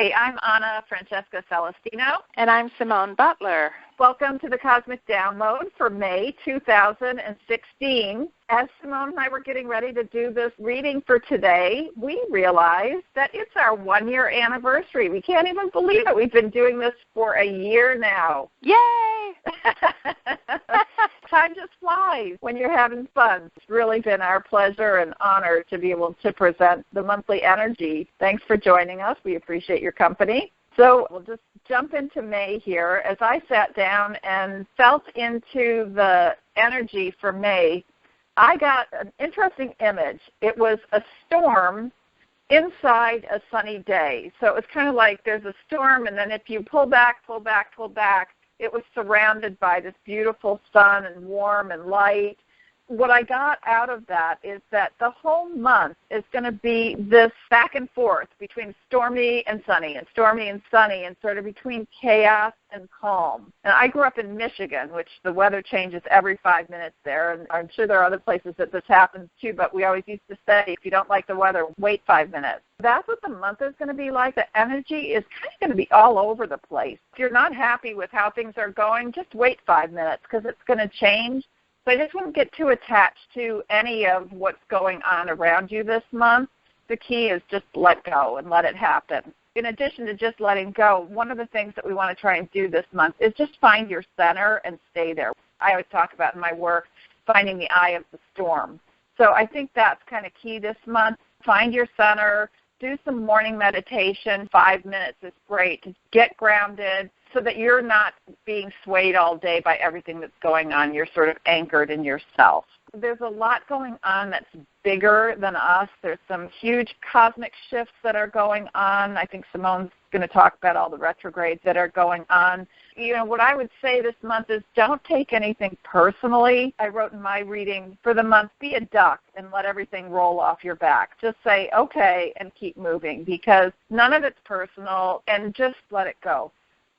Hi, I'm Anna Francesca Celestino. And I'm Simone Butler. Welcome to the Cosmic Download for May 2016. As Simone and I were getting ready to do this reading for today, we realized that it's our 1-year anniversary. We can't even believe it. We've been doing this for a year now. Yay! Time just flies when you're having fun. It's really been our pleasure and honor to be able to present the monthly energy. Thanks for joining us. We appreciate your company. So we'll just jump into May here. As I sat down and felt into the energy for May, I got an interesting image. It was a storm inside a sunny day. So it was kind of like there's a storm, and then if you pull back, it was surrounded by this beautiful sun and warm and light. What I got out of that is that the whole month is going to be this back and forth between stormy and sunny and stormy and sunny and sort of between chaos and calm. And I grew up in Michigan, which the weather changes every 5 minutes there, and I'm sure there are other places that this happens too, but we always used to say, if you don't like the weather, wait 5 minutes. That's what the month is going to be like. The energy is kind of going to be all over the place. If you're not happy with how things are going, just wait 5 minutes because it's going to change. So I just wouldn't get too attached to any of what's going on around you this month. The key is just let go and let it happen. In addition to just letting go, one of the things that we want to try and do this month is just find your center and stay there. I always talk about in my work finding the eye of the storm. So I think that's kind of key this month. Find your center. Do some morning meditation. 5 minutes is great to get grounded, so that you're not being swayed all day by everything that's going on. You're sort of anchored in yourself. There's a lot going on that's bigger than us. There's some huge cosmic shifts that are going on. I think Simone's going to talk about all the retrogrades that are going on. You know, what I would say this month is don't take anything personally. I wrote in my reading for the month, be a duck and let everything roll off your back. Just say, okay, and keep moving, because none of it's personal, and just let it go.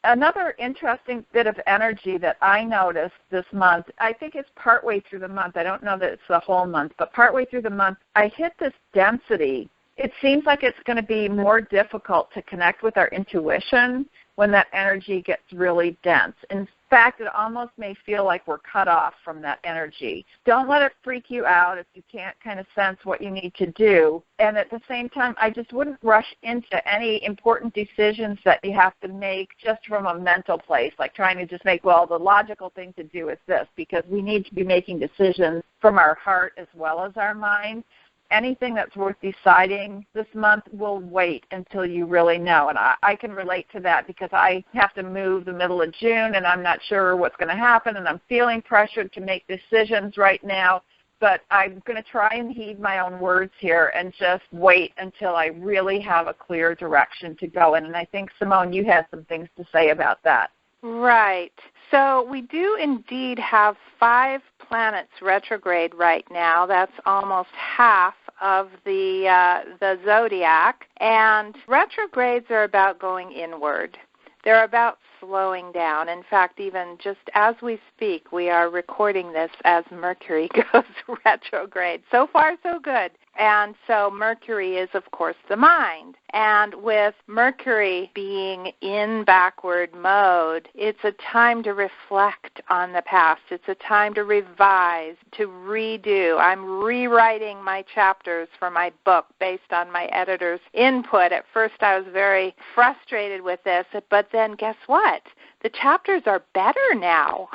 Another interesting bit of energy that I noticed this month, I think it's partway through the month. I don't know that it's the whole month, but partway through the month, I hit this density. It seems like it's going to be more difficult to connect with our intuition when that energy gets really dense. In fact, it almost may feel like we're cut off from that energy. Don't let it freak you out if you can't kind of sense what you need to do. And at the same time, I just wouldn't rush into any important decisions that you have to make just from a mental place, like trying to just make, well, the logical thing to do is this, because we need to be making decisions from our heart as well as our mind. Anything that's worth deciding this month will wait until you really know. And I can relate to that because I have to move the middle of June, and I'm not sure what's going to happen, and I'm feeling pressured to make decisions right now. But I'm going to try and heed my own words here and just wait until I really have a clear direction to go in. And I think, Simone, you had some things to say about that. Right. So we do indeed have 5 planets retrograde right now. That's almost half of the zodiac. And retrogrades are about going inward. They're about slowing down. In fact, even just as we speak, we are recording this as Mercury goes retrograde. So far, so good. And so Mercury is, of course, the mind. And with Mercury being in backward mode, it's a time to reflect on the past. It's a time to revise, to redo. I'm rewriting my chapters for my book based on my editor's input. At first, I was very frustrated with this, but then guess what? The chapters are better now.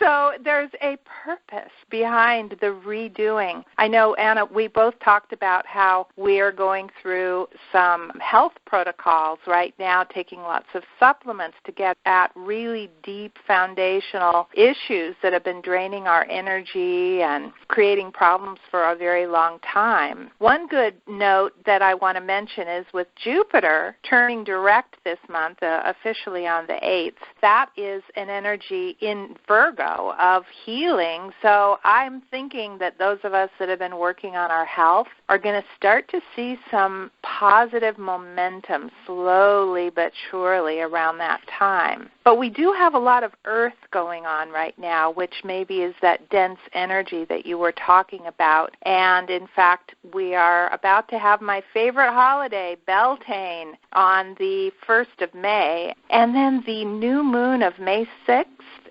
So there's a purpose behind the redoing. I know, Anna, we both talked about how we're going through some health protocols right now, taking lots of supplements to get at really deep foundational issues that have been draining our energy and creating problems for a very long time. One good note that I want to mention is with Jupiter turning direct this month, officially on the 8th, that is an energy in Virgo of healing. So I'm thinking that those of us that have been working on our health are going to start to see some positive momentum slowly but surely around that time. But we do have a lot of earth going on right now, which maybe is that dense energy that you were talking about. And in fact, we are about to have my favorite holiday, Beltane, on the 1st of May. And then the new moon of May 6th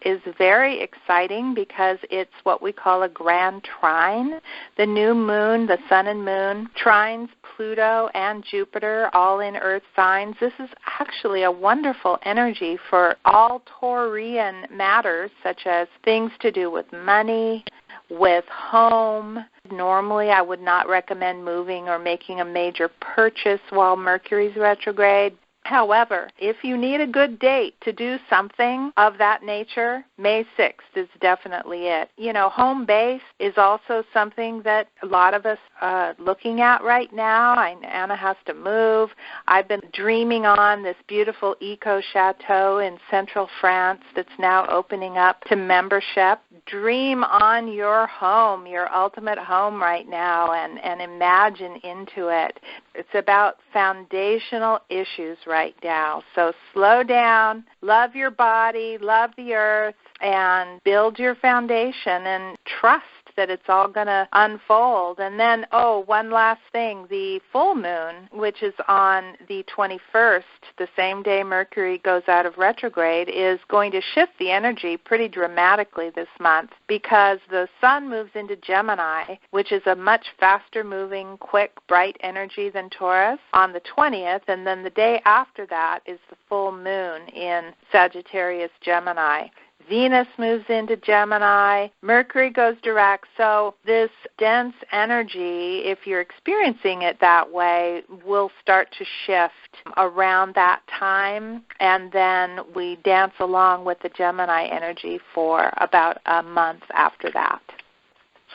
is very exciting because it's what we call a grand trine. The new moon, the sun and moon, trines Pluto and Jupiter, all in earth signs. This is actually a wonderful energy for all Taurian matters, such as things to do with money, with home. Normally, I would not recommend moving or making a major purchase while Mercury's retrograde. However, if you need a good date to do something of that nature, May 6th is definitely it. You know, home base is also something that a lot of us are looking at right now. Anna has to move. I've been dreaming on this beautiful eco-chateau in central France that's now opening up to membership. Dream on your home, your ultimate home right now, and imagine into it. It's about foundational issues right now. So slow down, love your body, love the earth, and build your foundation and trust that it's all going to unfold. And then, one last thing, the full moon, which is on the 21st, the same day Mercury goes out of retrograde, is going to shift the energy pretty dramatically this month because the sun moves into Gemini, which is a much faster moving, quick, bright energy than Taurus, on the 20th, and then the day after that is the full moon in Sagittarius Gemini. Venus moves into Gemini, Mercury goes direct, so this dense energy, if you're experiencing it that way, will start to shift around that time, and then we dance along with the Gemini energy for about a month after that.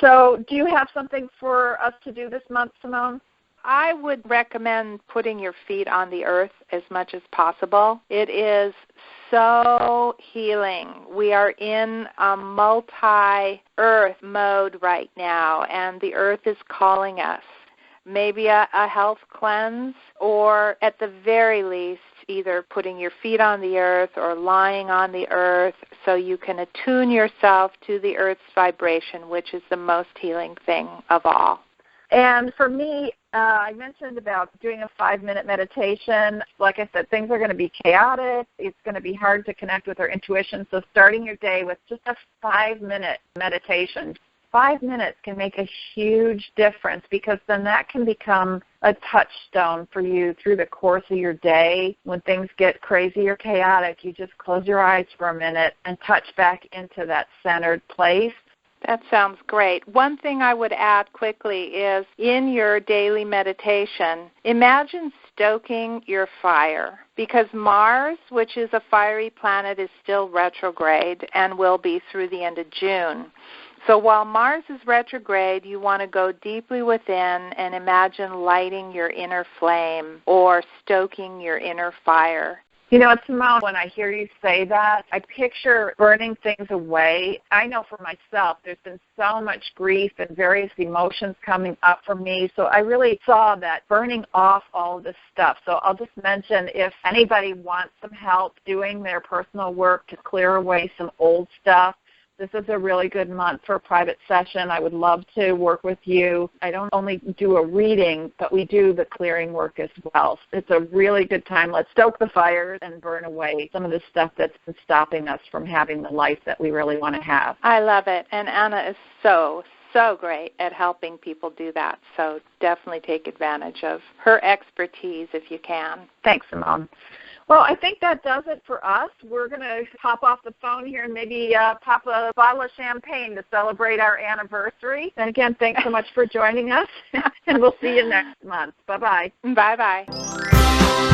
So do you have something for us to do this month, Simone? I would recommend putting your feet on the earth as much as possible. It is so healing. We are in a multi-earth mode right now, and the earth is calling us. Maybe a health cleanse, or at the very least, either putting your feet on the earth or lying on the earth so you can attune yourself to the earth's vibration, which is the most healing thing of all. And for me, I mentioned about doing a 5-minute meditation. Like I said, things are going to be chaotic. It's going to be hard to connect with our intuition. So starting your day with just a 5-minute meditation, 5 minutes can make a huge difference, because then that can become a touchstone for you through the course of your day. When things get crazy or chaotic, you just close your eyes for a minute and touch back into that centered place. That sounds great. One thing I would add quickly is, in your daily meditation, imagine stoking your fire, because Mars, which is a fiery planet, is still retrograde and will be through the end of June. So while Mars is retrograde, you want to go deeply within and imagine lighting your inner flame or stoking your inner fire. You know, Simone, when I hear you say that, I picture burning things away. I know for myself, there's been so much grief and various emotions coming up for me. So I really saw that burning off all of this stuff. So I'll just mention, if anybody wants some help doing their personal work to clear away some old stuff, this is a really good month for a private session. I would love to work with you. I don't only do a reading, but we do the clearing work as well. It's a really good time. Let's stoke the fire and burn away some of the stuff that's been stopping us from having the life that we really want to have. I love it. And Anna is so great at helping people do that. So definitely take advantage of her expertise if you can. Thanks, Simone. Well, I think that does it for us. We're going to hop off the phone here and maybe pop a bottle of champagne to celebrate our anniversary. And again, thanks so much for joining us, and we'll see you next month. Bye-bye. Bye-bye.